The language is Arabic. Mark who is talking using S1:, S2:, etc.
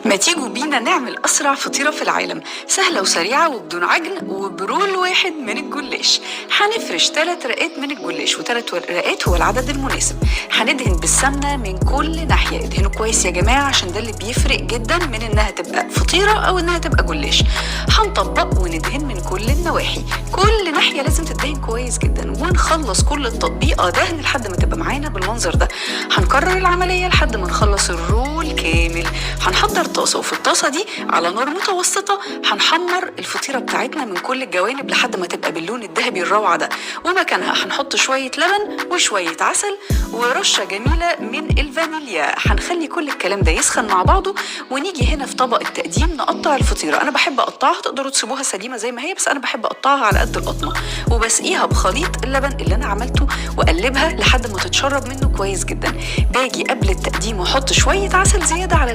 S1: ما تيجوا بينا نعمل أسرع فطيرة في العالم، سهلة وسريعة وبدون عجن وبرول واحد من الجلاش. هنفرش 3 رقات من الجلاش، و3 رقات هو العدد المناسب. هندهن بالسمنة من كل ناحية، ادهنوا كويس يا جماعة عشان ده اللي بيفرق جدا من انها تبقى فطيرة او انها تبقى جلاش. هنطبق وندهن من كل النواحي، كل ناحية لازم تدهن كويس جدا، ونخلص كل التطبيقة دهن لحد ما تبقى معانا بالمنظر ده. هنكرر العملية لحد ما نخلص الرول كامل. هنحضر طاسة، وفي الطاسة دي على نار متوسطة هنحمر الفطيرة بتاعتنا من كل الجوانب لحد ما تبقى باللون الذهبي الروعة ده. ومكانها هنحط شوية لبن وشوية عسل ورشة جميلة من الفانيليا. هنخلي كل الكلام ده يسخن مع بعضه، ونيجي هنا في طبق التقديم نقطع الفطيرة. أنا بحب أقطعها، تقدروا تسيبوها سليمة زي ما هي، بس أنا بحب أقطعها على قد القطمة، وبسقيها بخليط اللبن اللي أنا عملته وأقلبها لحد ما تتشرب منه كويس جدا. باجي قبل التقديم وأحط شوية عسل زيادة على